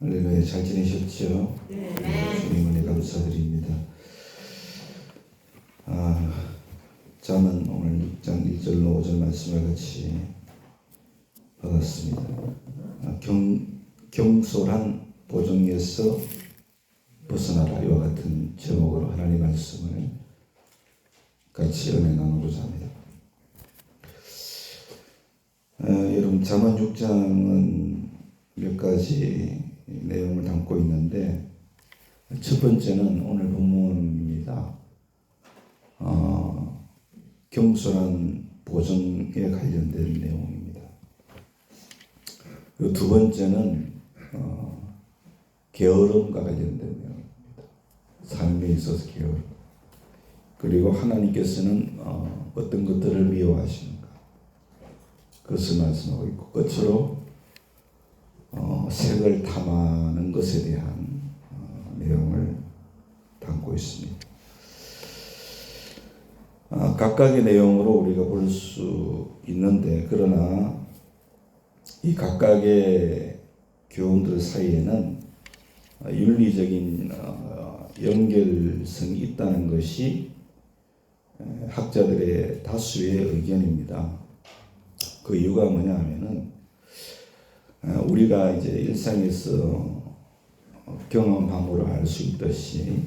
할렐루야. 잘 지내셨죠? 네. 주님 은혜 감사드립니다. 잠언 오늘 6장 1절로 5절 말씀을 같이 받았습니다. 경솔한 보정에서 벗어나라, 이와 같은 제목으로 하나님의 말씀을 같이 은혜 나누고자 합니다. 여러분, 잠언 6장은 몇 가지 내용을 담고 있는데, 첫 번째는 오늘 본문입니다. 경솔한 보정에 관련된 내용입니다. 그리고 두 번째는 게으름과 관련된 내용입니다. 삶에 있어서 게으름. 그리고 하나님께서는 어떤 것들을 미워하시는가, 그것을 말씀하고 있고, 끝으로 색을 탐하는 것에 대한 내용을 담고 있습니다. 각각의 내용으로 우리가 볼 수 있는데, 그러나 이 각각의 교훈들 사이에는 윤리적인 연결성이 있다는 것이 학자들의 다수의 의견입니다. 그 이유가 뭐냐 하면은, 우리가 이제 일상에서 경험함으로 알 수 있듯이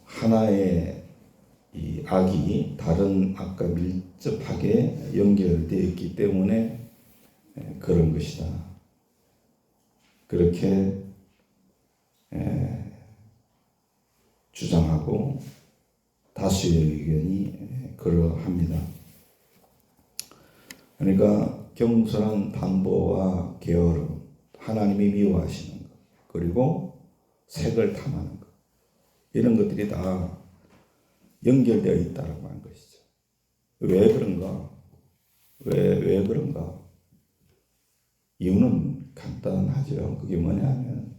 하나의 이 악이 다른 악과 밀접하게 연결되어 있기 때문에 그런 것이다. 그렇게 주장하고 다수의 의견이 그러합니다. 그러니까 경솔한 담보와 게으름, 하나님이 미워하시는 것, 그리고 색을 탐하는 것, 이런 것들이 다 연결되어 있다라고 하는 것이죠. 왜 그런가? 왜 그런가? 이유는 간단하죠. 그게 뭐냐면,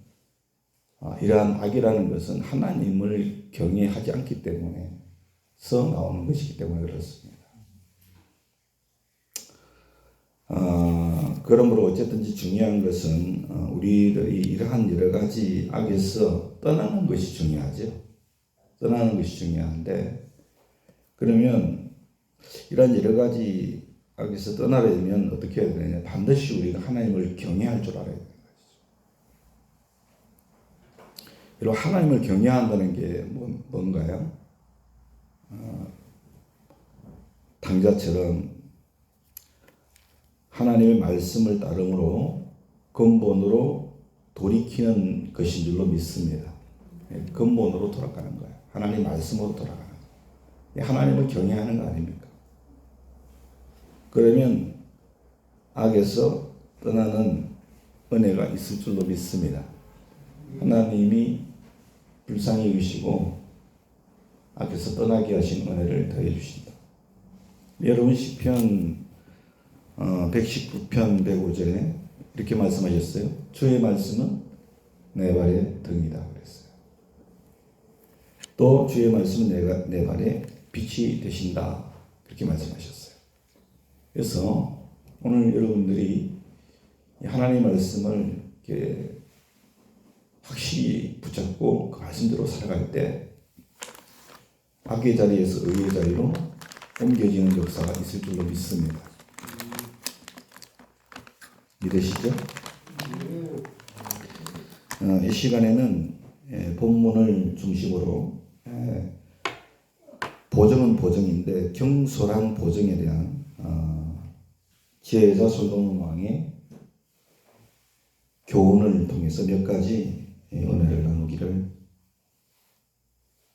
이러한 악이라는 것은 하나님을 경외하지 않기 때문에서 나오는 것이기 때문에 그렇습니다. 그러므로 어쨌든지 중요한 것은 우리들이 이러한 여러 가지 악에서 떠나는 것이 중요하죠. 떠나는 것이 중요한데, 그러면 이러한 여러 가지 악에서 떠나려면 어떻게 해야 되느냐? 반드시 우리가 하나님을 경외할 줄 알아야 되는 것이죠. 그리고 하나님을 경외한다는 게 뭔가요? 당자처럼 하나님의 말씀을 따름으로 근본으로 돌이키는 것인 줄로 믿습니다. 근본으로 돌아가는 거예요. 하나님 말씀으로 돌아가는 거예요. 하나님을 경외하는 거 아닙니까? 그러면 악에서 떠나는 은혜가 있을 줄로 믿습니다. 하나님이 불쌍히 여기시고 악에서 떠나게 하신 은혜를 더해 주신다. 여러분, 시편 119편 105절에 이렇게 말씀하셨어요. 주의 말씀은 내 발의 등이다 그랬어요. 또 주의 말씀은 내 발의 빛이 되신다, 그렇게 말씀하셨어요. 그래서 오늘 여러분들이 하나님의 말씀을 이렇게 확실히 붙잡고 그 말씀대로 살아갈 때 악의 자리에서 의의 자리로 옮겨지는 역사가 있을 줄로 믿습니다. 믿으시죠? 이 시간에는 본문을 중심으로 보정은 보정인데 경솔한 보정에 대한 지혜자 솔로몬 왕의 교훈을 통해서 몇 가지 은혜를 나누기를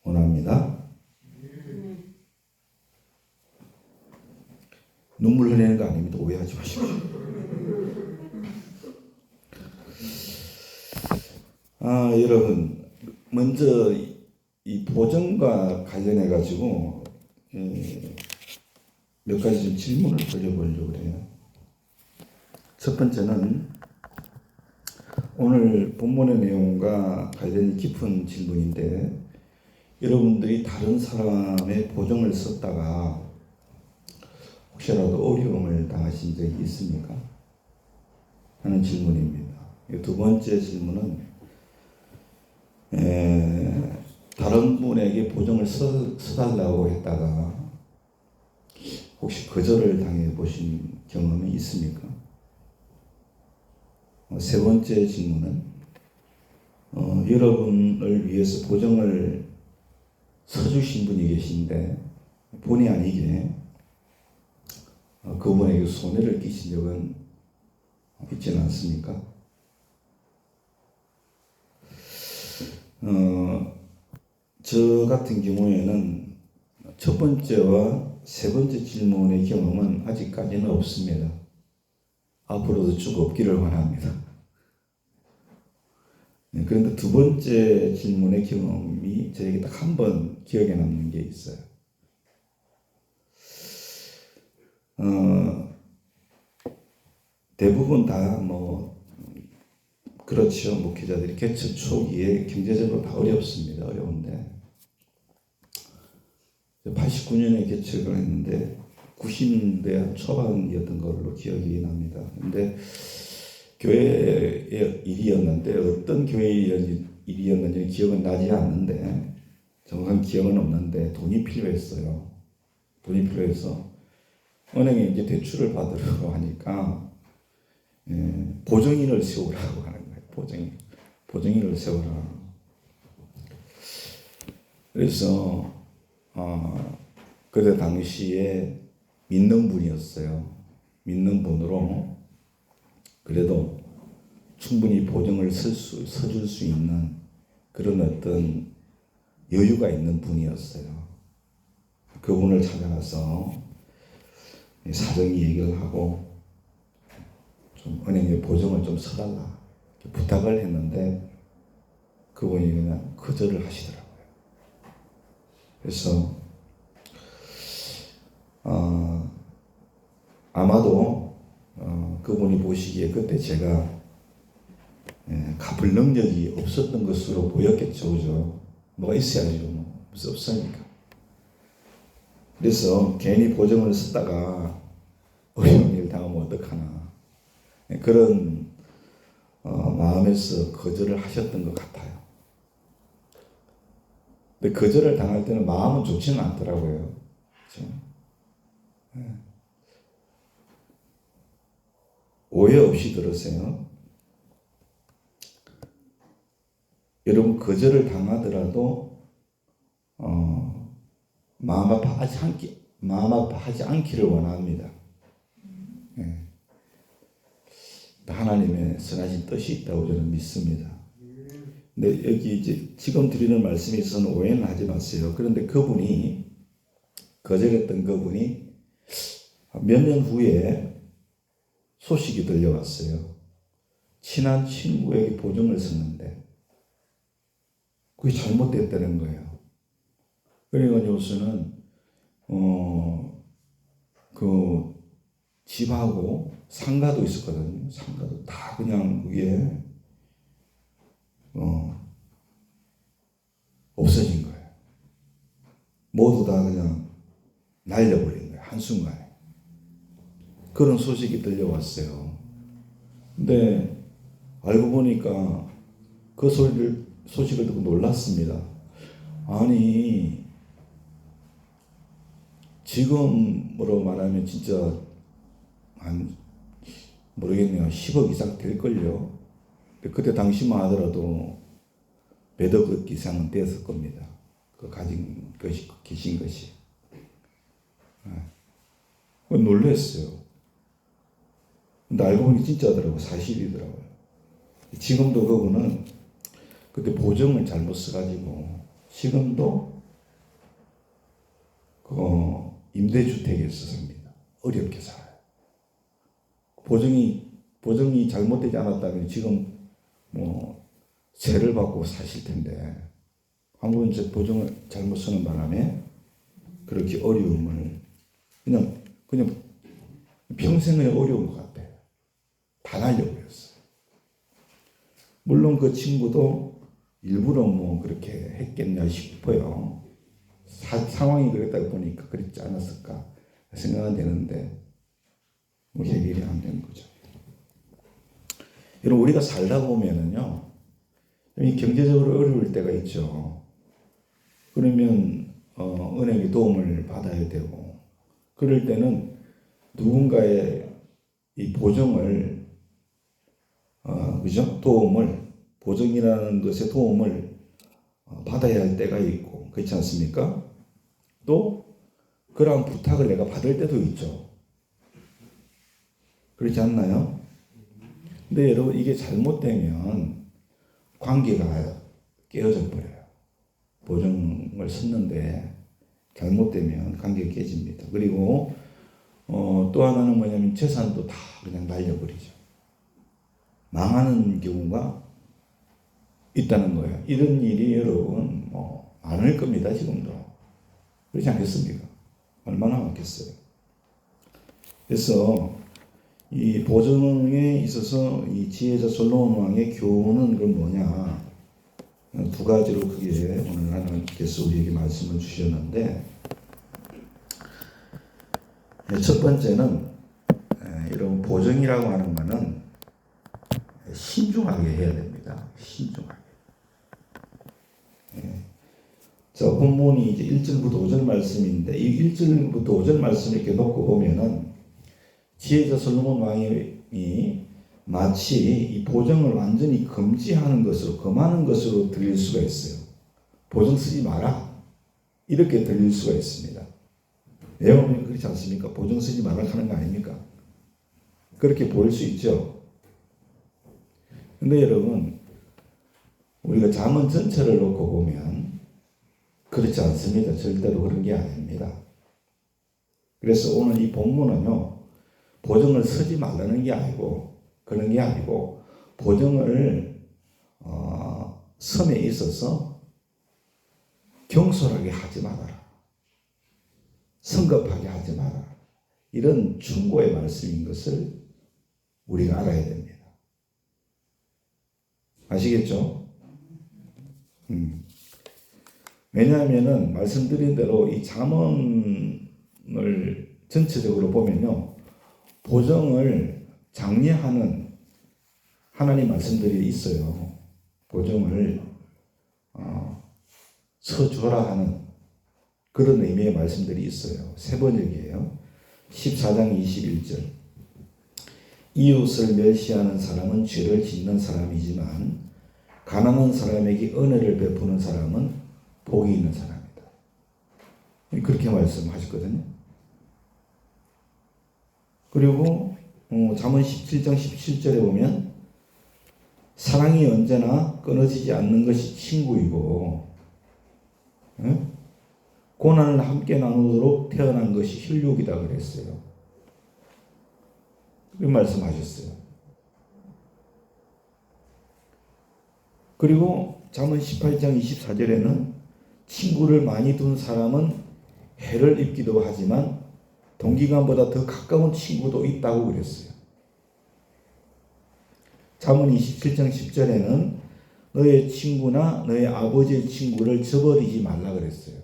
원합니다. 눈물 흘리는 거 아닙니다. 오해하지 마십시오. 여러분, 먼저 이 보정과 관련해 가지고 몇 가지 좀 질문을 드려보려고 해요. 첫 번째는 오늘 본문의 내용과 관련이 깊은 질문인데, 여러분들이 다른 사람의 보정을 썼다가 혹시라도 어려움을 당하신 적이 있습니까? 하는 질문입니다. 두 번째 질문은 다른 분에게 보증을 써달라고 했다가 혹시 거절을 당해 보신 경험이 있습니까? 세 번째 질문은 여러분을 위해서 보증을 서주신 분이 계신데 본의 아니게 그분에게 손해를 끼친 적은 있지는 않습니까? 저 같은 경우에는 첫 번째와 세 번째 질문의 경험은 아직까지는 없습니다. 앞으로도 쭉 없기를 원합니다. 그런데 두 번째 질문의 경험이 저에게 딱 한 번 기억에 남는 게 있어요. 대부분 다 그렇죠. 목회자들이 개척 초기에 경제적으로 다 어렵습니다. 어려운데 89년에 개척을 했는데 90년대 초반이었던 걸로 기억이 납니다. 근데 교회의 일이었는데 어떤 교회의 일이었는지 기억은 나지 않는데 정확한 기억은 없는데 돈이 필요했어요. 돈이 필요해서 은행에 이제 대출을 받으려고 하니까 보증인을 세우라고 하는 거예요. 보증인을 세우라. 그래서 그때 당시에 믿는 분이었어요. 믿는 분으로 그래도 충분히 보증을 서줄 수 있는 그런 어떤 여유가 있는 분이었어요. 그분을 찾아가서 사정 얘기를 하고 좀 은행에 보증을 좀 서달라 부탁을 했는데 그분이 그냥 거절을 하시더라고요. 그래서 아마도 그분이 보시기에 그때 제가 갚을 능력이 없었던 것으로 보였겠죠. 그죠? 뭐가 있어야죠. 무슨 없으니까. 그래서 괜히 보증을 쓰다가 어려운 일 당하면 어떡하나 그런 마음에서 거절을 하셨던 것 같아요. 근데 거절을 당할 때는 마음은 좋지는 않더라고요. 그렇죠? 오해 없이 들으세요. 여러분 거절을 당하더라도 마음 아파하지 않기를 원합니다. 하나님의 선하신 뜻이 있다고 저는 믿습니다. 근데 여기 이제 지금 드리는 말씀에 있어서는 오해는 하지 마세요. 그런데 그분이 거절했던 그분이 몇 년 후에 소식이 들려왔어요. 친한 친구에게 보증을 썼는데 그게 잘못됐다는 거예요. 그러니까 요새는 그 집하고 상가도 있었거든요. 상가도 다 그냥 그게 없어진 거예요. 모두 다 그냥 날려버린 거예요. 한순간에. 그런 소식이 들려왔어요. 근데 알고 보니까 그 소식을 듣고 놀랐습니다. 아니 지금으로 말하면 진짜 한 모르겠네요. 10억 이상 될걸요. 그때 당시만 하더라도 몇억 이상은 되었을 겁니다. 그 가진 것이 계신 것이. 놀랐어요. 근데 알고 보니 진짜더라고요. 사실이더라고요. 지금도 그분은 그때 보증을 잘못 써가지고 지금도 그 임대주택에서 삽니다. 어렵게 살아요. 보증이 잘못되지 않았다면 지금 세를 받고 사실 텐데 한번 보증을 잘못 쓰는 바람에 그렇게 어려움을 그냥 평생의 어려운 것 같아요. 다 날려버렸어요. 물론 그 친구도 일부러 그렇게 했겠냐 싶어요. 상황이 그랬다 보니까 그랬지 않았을까 생각은 되는데 해결이 안 되는 거죠. 여러분 우리가 살다 보면은요, 이 경제적으로 어려울 때가 있죠. 그러면 은행의 도움을 받아야 되고, 그럴 때는 누군가의 이 보증을 그죠? 보증이라는 것의 도움을 받아야 할 때가 있고, 그렇지 않습니까? 또 그러한 부탁을 내가 받을 때도 있죠. 그렇지 않나요? 근데 여러분 이게 잘못되면 관계가 깨어져 버려요. 보증을 썼는데 잘못되면 관계가 깨집니다. 그리고 또 하나는 뭐냐면 재산도 다 그냥 날려버리죠. 망하는 경우가 있다는 거예요. 이런 일이 여러분 많을 겁니다. 지금도. 그렇지 않겠습니까? 얼마나 많겠어요. 그래서 이 보증에 있어서 이 지혜자 솔로몬 왕의 교훈은 그럼 뭐냐? 두 가지로 크게 오늘 하나님께서 우리에게 말씀을 주셨는데, 첫 번째는 이런 보증이라고 하는 것은 신중하게 해야 됩니다. 신중하게. 자, 본문이 이제 1절부터 5절 말씀인데, 이 1절부터 5절 말씀을 이렇게 놓고 보면은 지혜자 솔로몬 왕이 마치 이 보증을 완전히 금지하는 것으로, 금하는 것으로 들릴 수가 있어요. 보증 쓰지 마라, 이렇게 들릴 수가 있습니다. 내용은 그렇지 않습니까? 보증 쓰지 마라 하는 거 아닙니까? 그렇게 보일 수 있죠. 근데 여러분, 우리가 잠언 전체를 놓고 보면 그렇지 않습니다. 절대로 그런 게 아닙니다. 그래서 오늘 이 본문은요, 보증을 쓰지 말라는 게 아니고, 그런 게 아니고, 보증을 섬에 있어서 경솔하게 하지 말아라, 성급하게 하지 마라, 이런 충고의 말씀인 것을 우리가 알아야 됩니다. 아시겠죠? 왜냐하면은 말씀드린 대로 이 잠언을 전체적으로 보면요, 보증을 장려하는 하나님 말씀들이 있어요. 보증을 서주라 하는 그런 의미의 말씀들이 있어요. 세 번역이에요. 14장 21절. 이웃을 멸시하는 사람은 죄를 짓는 사람이지만 가난한 사람에게 은혜를 베푸는 사람은 복이 있는 사람이다. 그렇게 말씀하셨거든요. 그리고 잠언 17장 17절에 보면 사랑이 언제나 끊어지지 않는 것이 친구이고, 고난을 함께 나누도록 태어난 것이 혈육이다 그랬어요. 그 말씀하셨어요. 그리고 잠언 18장 24절에는 친구를 많이 둔 사람은 해를 입기도 하지만 동기간보다 더 가까운 친구도 있다고 그랬어요. 잠언 27장 10절에는 너의 친구나 너의 아버지의 친구를 저버리지 말라 그랬어요.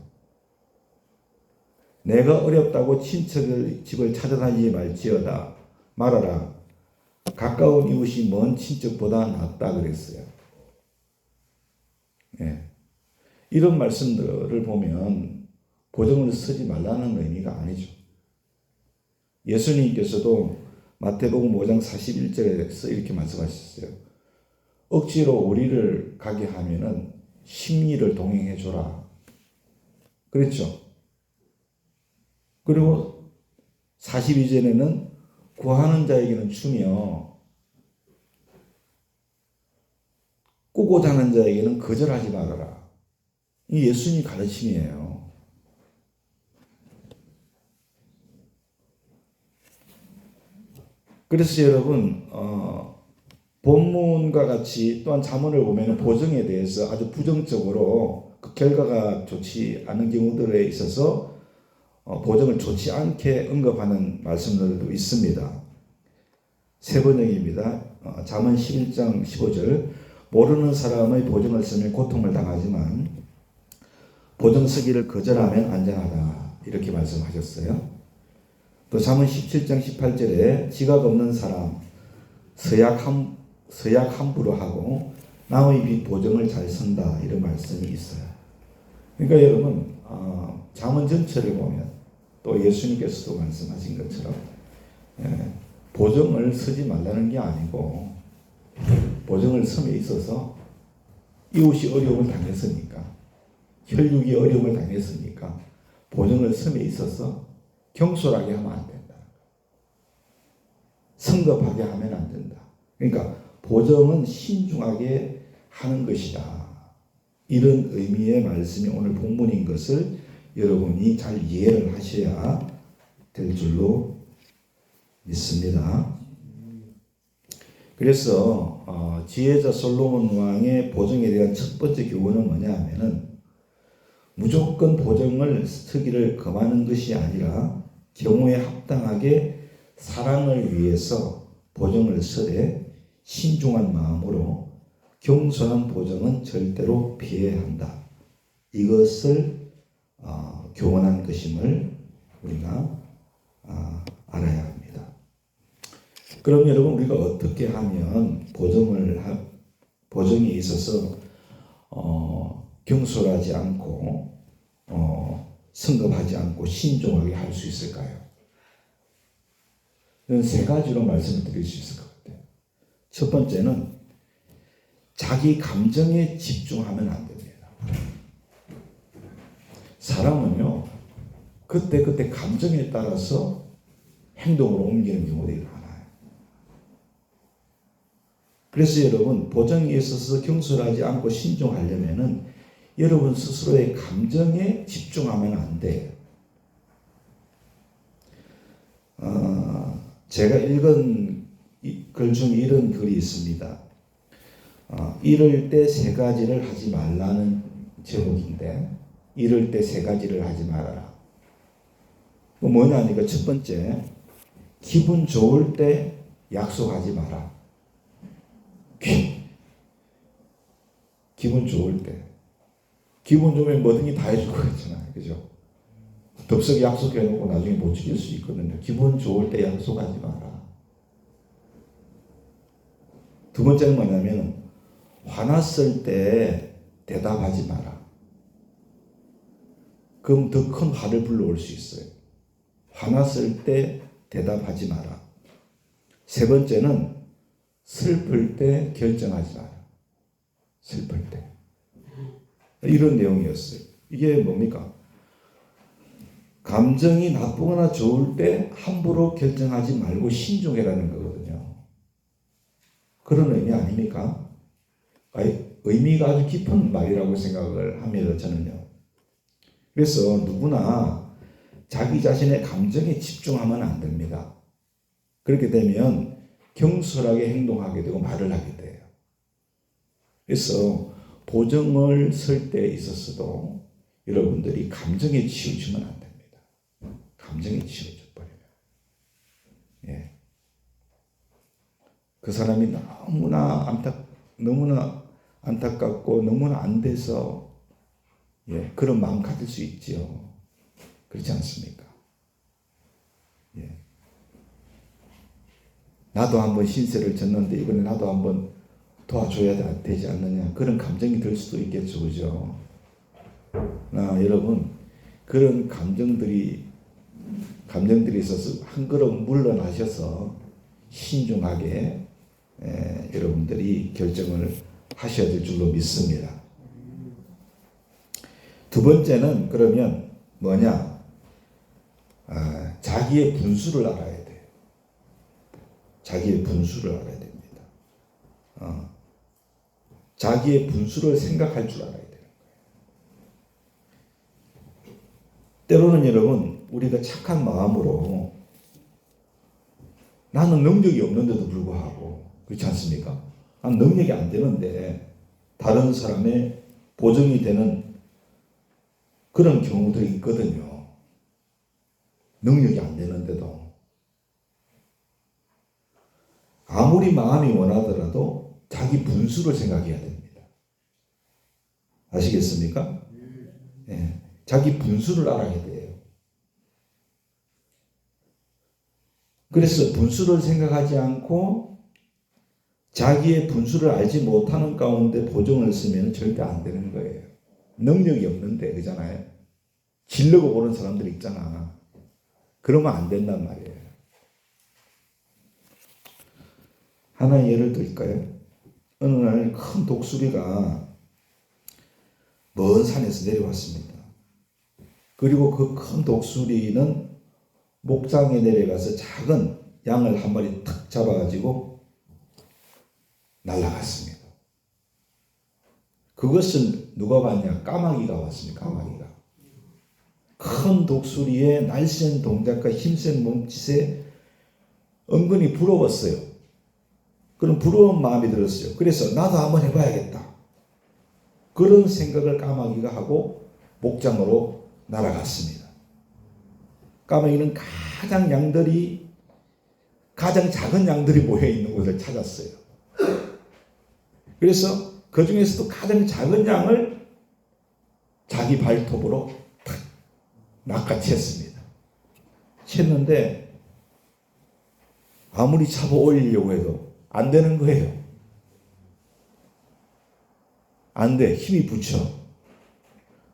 내가 어렵다고 친척의 집을 찾아다니지 말아라. 가까운 이웃이 먼 친척보다 낫다 그랬어요. 이런 말씀들을 보면 보증을 쓰지 말라는 의미가 아니죠. 예수님께서도 마태복음 5장 41절에서 이렇게 말씀하셨어요. 억지로 우리를 가게 하면은 심리를 동행해 줘라. 그랬죠. 그리고 42절에는 구하는 자에게는 주며 꾸고자 하는 자에게는 거절하지 말아라. 이 예수님 가르침이에요. 그래서 여러분 본문과 같이 또한 잠언을 보면 보증에 대해서 아주 부정적으로 그 결과가 좋지 않은 경우들에 있어서 보증을 좋지 않게 언급하는 말씀들도 있습니다. 세 번역입니다. 잠언 11장 15절. 모르는 사람의 보증을 쓰면 고통을 당하지만 보증 쓰기를 거절하면 안전하다. 이렇게 말씀하셨어요. 또 잠언 17장 18절에 지각 없는 사람, 서약함 서약 함부로 하고 남의 빚 보증을 잘 선다 이런 말씀이 있어요. 그러니까 여러분 잠언 전체를 보면 또 예수님께서도 말씀하신 것처럼 보증을 쓰지 말라는 게 아니고 보증을 섬에 있어서 이웃이 어려움을 당했으니까 혈육이 어려움을 당했으니까 보증을 섬에 있어서 경솔하게 하면 안 된다. 성급하게 하면 안 된다. 그러니까 보증은 신중하게 하는 것이다. 이런 의미의 말씀이 오늘 본문인 것을 여러분이 잘 이해를 하셔야 될 줄로 믿습니다. 그래서 지혜자 솔로몬 왕의 보증에 대한 첫 번째 교훈은 뭐냐 하면은 무조건 보증을 쓰기를 금하는 것이 아니라 경우에 합당하게 사랑을 위해서 보증을 쓰되 신중한 마음으로 경솔한 보증은 절대로 피해야 한다. 이것을 교훈한 것임을 우리가 알아야 합니다. 그럼 여러분 우리가 어떻게 하면 보증에 있어서 경솔하지 않고 성급하지 않고 신중하게 할 수 있을까요? 이런 세 가지로 말씀을 드릴 수 있을 것 같아요. 첫 번째는 자기 감정에 집중하면 안 됩니다. 사람은요, 그때 감정에 따라서 행동으로 옮기는 경우들이 많아요. 그래서 여러분, 보증에 있어서 경솔하지 않고 신중하려면은 여러분 스스로의 감정에 집중하면 안 돼요. 제가 읽은 글 중에 이런 글이 있습니다. 이럴 때 세 가지를 하지 말라는 제목인데, 이럴 때 세 가지를 하지 말아라. 뭐냐니까 첫 번째, 기분 좋을 때 약속하지 마라. 기분 좋을 때. 기분 좋으면 뭐든지 다 해줄 거 있잖아요. 그죠? 덥석 약속해놓고 나중에 못 지킬 수 있거든요. 기분 좋을 때 약속하지 마라. 두 번째는 뭐냐면, 화났을 때 대답하지 마라. 그럼 더 큰 화를 불러올 수 있어요. 화났을 때 대답하지 마라. 세 번째는 슬플 때 결정하지 마라. 슬플 때. 이런 내용이었어요. 이게 뭡니까? 감정이 나쁘거나 좋을 때 함부로 결정하지 말고 신중해라는 거거든요. 그런 의미 아닙니까? 의미가 아주 깊은 말이라고 생각을 합니다, 저는요. 그래서 누구나 자기 자신의 감정에 집중하면 안 됩니다. 그렇게 되면 경솔하게 행동하게 되고 말을 하게 돼요. 그래서 보증을 쓸 때 있어서도 여러분들이 감정에 치우치면 안 됩니다. 감정에 치우쳐 버리면. 예. 그 사람이 너무나 안타깝고 너무나 안 돼서 그런 마음 가질 수 있지요. 그렇지 않습니까? 예. 나도 한번 신세를 졌는데 이번에 나도 한번 도와줘야 되지 않느냐, 그런 감정이 들 수도 있겠죠. 그죠? 여러분, 그런 감정들이 있어서 한 걸음 물러나셔서 신중하게 여러분들이 결정을 하셔야 될 줄로 믿습니다. 두 번째는 그러면 뭐냐? 자기의 분수를 알아야 돼요. 자기의 분수를 알아야 됩니다. 자기의 분수를 생각할 줄 알아야 돼요. 때로는 여러분, 우리가 착한 마음으로 나는 능력이 없는데도 불구하고, 그렇지 않습니까? 난 능력이 안 되는데 다른 사람의 보증이 되는 그런 경우들이 있거든요. 능력이 안 되는데도. 아무리 마음이 원하더라도 자기 분수를 생각해야 됩니다. 아시겠습니까? 네. 자기 분수를 알아야 돼요. 그래서 분수를 생각하지 않고 자기의 분수를 알지 못하는 가운데 보정을 쓰면 절대 안 되는 거예요. 능력이 없는데, 그잖아요. 질르고 보는 사람들 있잖아. 그러면 안 된단 말이에요. 하나 예를 들까요? 어느 날 큰 독수리가 먼 산에서 내려왔습니다. 그리고 그 큰 독수리는 목장에 내려가서 작은 양을 한 마리 탁 잡아가지고 날아갔습니다. 그것을 누가 봤냐? 까마귀가 왔습니다. 까마귀가. 큰 독수리의 날쌘 동작과 힘센 몸짓에 은근히 부러웠어요. 그런 부러운 마음이 들었어요. 그래서 나도 한번 해봐야겠다. 그런 생각을 까마귀가 하고 목장으로 날아갔습니다. 까마귀는 가장 작은 양들이 모여있는 곳을 찾았어요. 그래서 그 중에서도 가장 작은 양을 자기 발톱으로 탁 낚아챘습니다. 챘는데 아무리 잡아 올리려고 해도 안 되는 거예요. 안 돼. 힘이 붙여.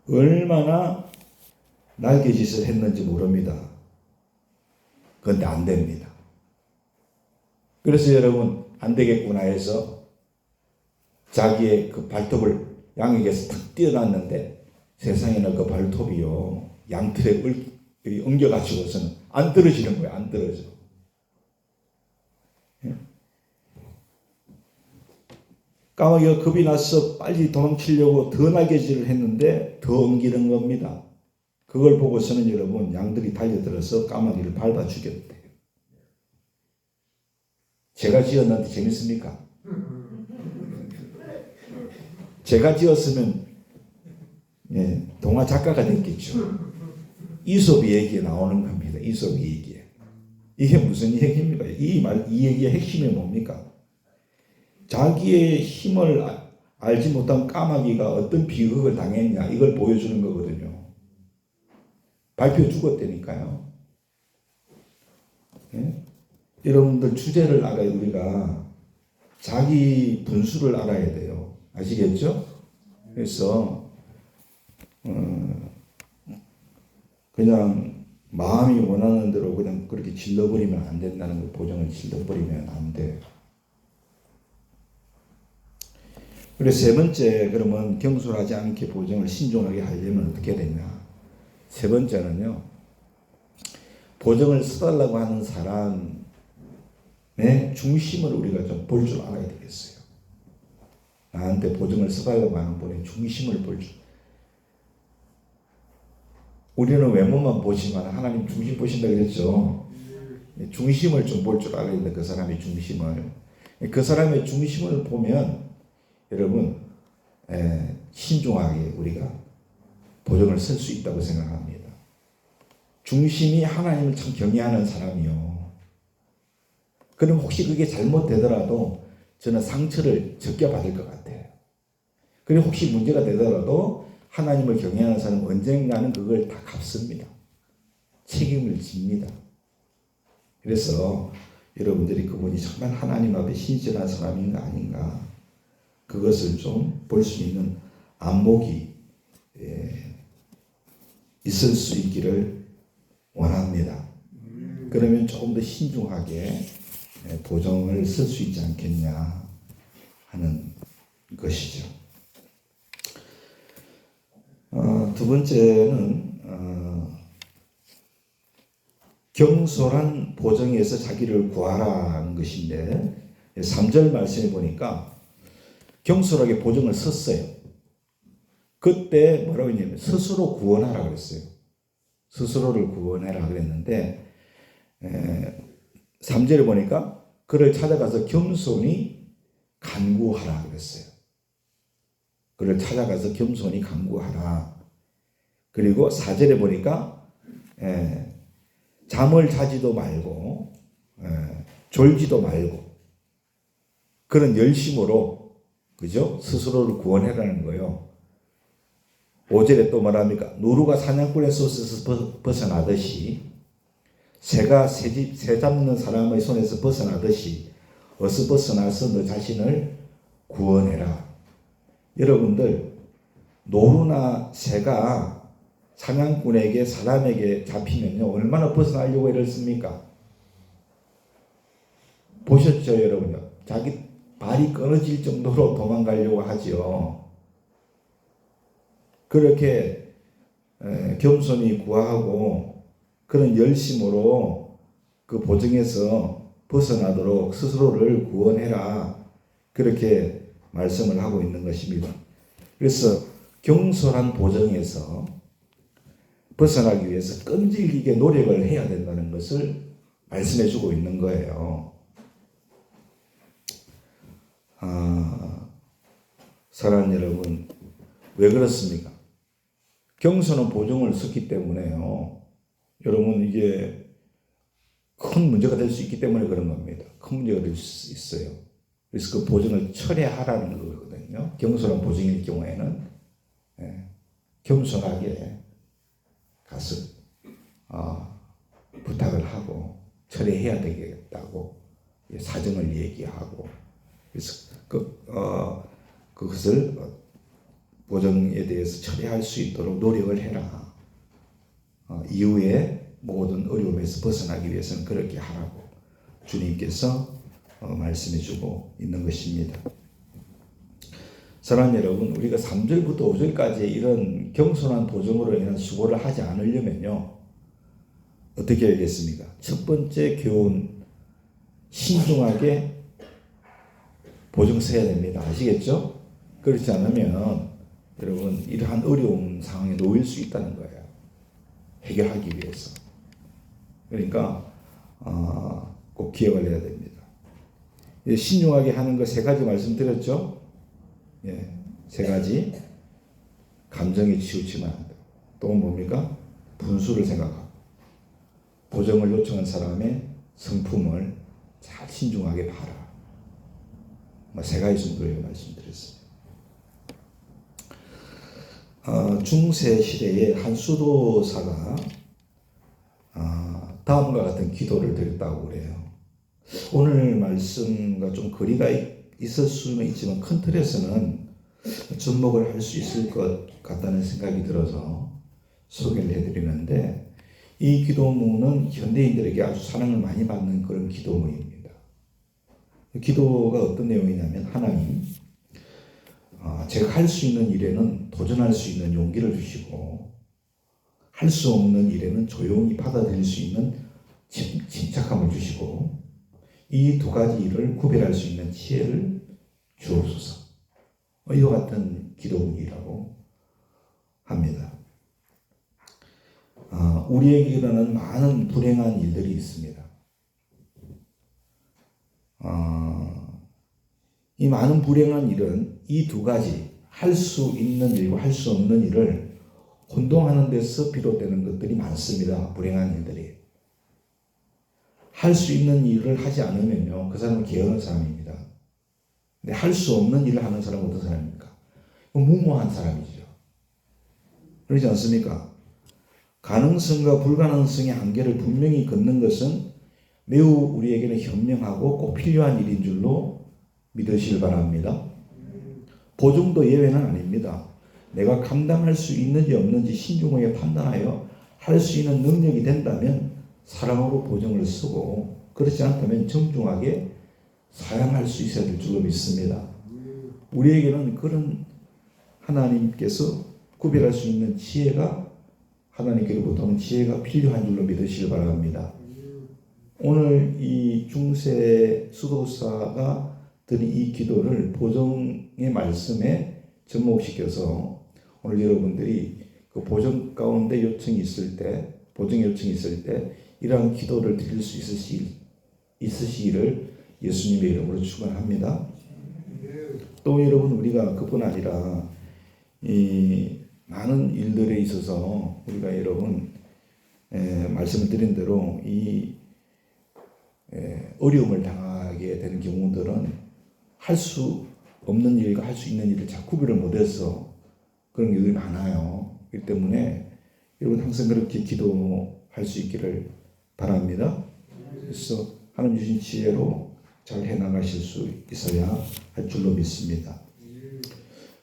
얼마나 날개짓을 했는지 모릅니다. 그런데 안 됩니다. 그래서 여러분, 안 되겠구나 해서 자기의 그 발톱을 양에게서 탁 띄어놨는데 세상에는 그 발톱이요, 양털에 엉겨가지고서는 안 떨어지는 거예요. 안 떨어져. 까마귀가 겁이 나서 빨리 도망치려고 더 날개질을 했는데 더 엉기는 겁니다. 그걸 보고서는 여러분, 양들이 달려들어서 까마귀를 밟아 죽였대요. 제가 지었는데 재밌습니까? 제가 지었으면 동화 작가가 됐겠죠. 이솝 얘기에 나오는 겁니다. 이솝 얘기에. 이게 무슨 얘기입니까? 이 얘기의 핵심이 뭡니까? 자기의 힘을 알지 못한 까마귀가 어떤 비극을 당했냐, 이걸 보여주는 거거든요. 밟혀 죽었다니까요. 예? 여러분들 주제를 알아야, 우리가 자기 분수를 알아야 돼요. 아시겠죠? 그래서 그냥 마음이 원하는 대로 그냥 그렇게 질러버리면 안 된다는 걸, 보정을 질러버리면 안 돼요. 그래서 세 번째, 그러면 경솔하지 않게 보정을 신중하게 하려면 어떻게 되냐? 세 번째는요, 보정을 써달라고 하는 사람의 중심을 우리가 좀 볼 줄 알아야 되겠어요. 나한테 보정을 써달라고 하는 분의 중심을 볼 줄. 우리는 외모만 보지만 하나님 중심 보신다 그랬죠. 중심을 좀 볼 줄 알아야 돼. 그 사람의 중심을. 그 사람의 중심을 보면 여러분, 신중하게 우리가 보정을 쓸 수 있다고 생각합니다. 중심이 하나님을 참 경외하는 사람이요. 그럼 혹시 그게 잘못되더라도 저는 상처를 적게 받을 것 같아요. 그리고 혹시 문제가 되더라도 하나님을 경외하는 사람은 언젠가는 그걸 다 갚습니다. 책임을 집니다. 그래서 여러분들이 그분이 정말 하나님 앞에 신실한 사람인가 아닌가, 그것을 좀 볼 수 있는 안목이 있을 수 있기를 원합니다. 그러면 조금 더 신중하게 보정을 쓸 수 있지 않겠냐 하는 것이죠. 두 번째는 경솔한 보정에서 자기를 구하라는 것인데, 3절 말씀에 보니까 경솔하게 보정을 썼어요. 그때 뭐라고 했냐면 스스로 구원하라 그랬어요. 스스로를 구원해라 그랬는데, 3절에 보니까 그를 찾아가서 겸손히 간구하라 그랬어요. 그를 찾아가서 겸손히 간구하라. 그리고 4절에 보니까 잠을 자지도 말고 졸지도 말고 그런 열심으로, 그죠? 스스로를 구원해라는 거예요. 5절에 또 말합니까? 노루가 사냥꾼의 손에서 벗어나듯이, 새가 새 잡는 사람의 손에서 벗어나듯이 어서 벗어나서 너 자신을 구원해라. 여러분들, 노루나 새가 사냥꾼에게 사람에게 잡히면요 얼마나 벗어나려고 애를 씁니까? 보셨죠 여러분요? 자기 발이 끊어질 정도로 도망가려고 하죠. 그렇게 겸손히 구하고 그런 열심으로 그 보정에서 벗어나도록 스스로를 구원해라. 그렇게 말씀을 하고 있는 것입니다. 그래서 경솔한 보정에서 벗어나기 위해서 끈질기게 노력을 해야 된다는 것을 말씀해 주고 있는 거예요. 사랑하는 여러분, 왜 그렇습니까? 경솔한 보정을 썼기 때문에요. 여러분, 이게 큰 문제가 될 수 있기 때문에 그런 겁니다. 큰 문제가 될 수 있어요. 그래서 그 보정을 철회하라는 거거든요. 경솔한 보정일 경우에는 겸손하게 가서 부탁을 하고 철회해야 되겠다고 사정을 얘기하고, 그래서 그것을 보정에 대해서 처리할 수 있도록 노력을 해라. 이후에 모든 어려움에서 벗어나기 위해서는 그렇게 하라고 주님께서 말씀해주고 있는 것입니다. 사랑하는 여러분, 우리가 3절부터 5절까지 이런 겸손한 보정으로 인한 수고를 하지 않으려면요 어떻게 해야겠습니까? 첫 번째 교훈, 신중하게 보정 써야 됩니다. 아시겠죠? 그렇지 않으면 여러분 이러한 어려운 상황에 놓일 수 있다는 거예요. 해결하기 위해서. 그러니까 꼭 기억을 해야 됩니다. 신중하게 하는 거 3가지 말씀드렸죠? 예, 3가지. 감정에 치우치면 안 돼요. 또 뭡니까? 분수를 생각하고 보정을 요청한 사람의 성품을 잘 신중하게 봐라. 3가지 정도의 말씀드렸습니다. 중세 시대에 한 수도사가 다음과 같은 기도를 드렸다고 그래요. 오늘 말씀과 좀 거리가 있을 수는 있지만 큰 틀에서는 접목을 할 수 있을 것 같다는 생각이 들어서 소개를 해드리는데, 이 기도문은 현대인들에게 아주 사랑을 많이 받는 그런 기도문입니다. 기도가 어떤 내용이냐면, 하나님, 제가 할 수 있는 일에는 도전할 수 있는 용기를 주시고, 할 수 없는 일에는 조용히 받아들일 수 있는 침착함을 주시고, 이 2가지 일을 구별할 수 있는 지혜를 주옵소서. 이와 같은 기도문이라고 합니다. 우리에게 일어나는 많은 불행한 일들이 있습니다. 이 많은 불행한 일은 이 2가지, 할 수 있는 일과 할 수 없는 일을 혼동하는 데서 비롯되는 것들이 많습니다. 불행한 일들이. 할 수 있는 일을 하지 않으면요, 그 사람은 게으른 사람입니다. 근데 할 수 없는 일을 하는 사람은 어떤 사람입니까? 무모한 사람이죠. 그렇지 않습니까? 가능성과 불가능성의 한계를 분명히 걷는 것은 매우 우리에게는 현명하고 꼭 필요한 일인 줄로 믿으시길 바랍니다. 보증도 예외는 아닙니다. 내가 감당할 수 있는지 없는지 신중하게 판단하여 할 수 있는 능력이 된다면 사랑으로 보증을 쓰고, 그렇지 않다면 정중하게 사양할 수 있어야 될 줄로 믿습니다. 우리에게는 그런 하나님께서 구별할 수 있는 지혜가, 하나님께로부터는 지혜가 필요한 줄로 믿으시길 바랍니다. 오늘 이 중세 수도사가 드린 이 기도를 보정의 말씀에 접목시켜서 오늘 여러분들이 그 보정 가운데 요청이 있을 때, 보정 요청이 있을 때 이러한 기도를 드릴 수 있으시기를 예수님의 이름으로 축원합니다. 또 여러분, 우리가 그뿐 아니라 이 많은 일들에 있어서 우리가 여러분 말씀을 드린 대로 이 어려움을 당하게 되는 경우들은 할 수 없는 일과 할 수 있는 일을 잘 구별을 못해서 그런 일들이 많아요. 그렇기 때문에 여러분 항상 그렇게 기도할 수 있기를 바랍니다. 그래서 하나님 주신 지혜로 잘 해나가실 수 있어야 할 줄로 믿습니다.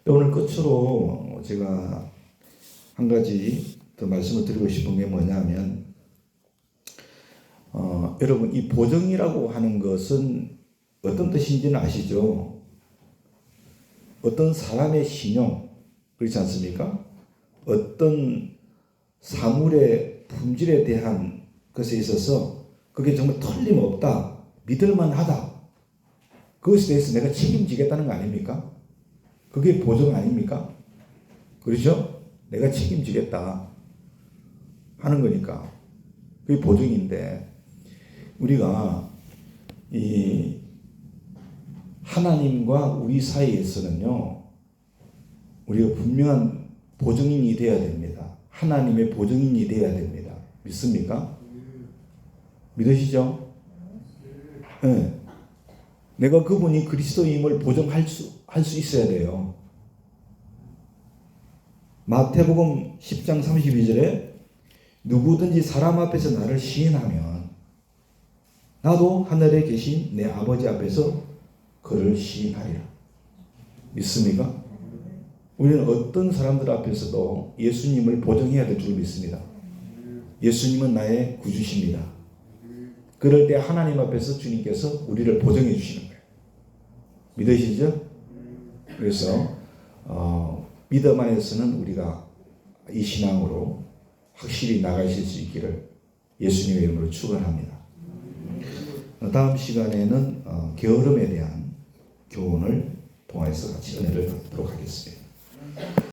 오늘 끝으로 제가 한 가지 더 말씀을 드리고 싶은 게 뭐냐면 여러분 이 보정이라고 하는 것은 어떤 뜻인지는 아시죠? 어떤 사람의 신용 그렇지 않습니까? 어떤 사물의 품질에 대한 것에 있어서 그게 정말 틀림없다, 믿을만하다, 그것에 대해서 내가 책임지겠다는 거 아닙니까? 그게 보정 아닙니까? 그렇죠? 내가 책임지겠다 하는 거니까 그게 보정인데, 우리가 이 하나님과 우리 사이에서는요, 우리가 분명한 보증인이 되어야 됩니다. 하나님의 보증인이 되어야 됩니다. 믿습니까? 믿으시죠? 네. 내가 그분이 그리스도임을 보증할 수 있어야 돼요. 마태복음 10장 32절에 누구든지 사람 앞에서 나를 시인하면 나도 하늘에 계신 내 아버지 앞에서 그를 시인하리라. 믿습니까? 우리는 어떤 사람들 앞에서도 예수님을 보정해야 될 줄 믿습니다. 예수님은 나의 구주십니다. 그럴 때 하나님 앞에서 주님께서 우리를 보정해 주시는 거예요. 믿으시죠? 그래서 믿음 안에서는 우리가 이 신앙으로 확실히 나가실 수 있기를 예수님의 이름으로 축원합니다. 다음 시간에는 게으름에 대한 교훈을 통해서 같이 은혜를 받도록 하겠습니다.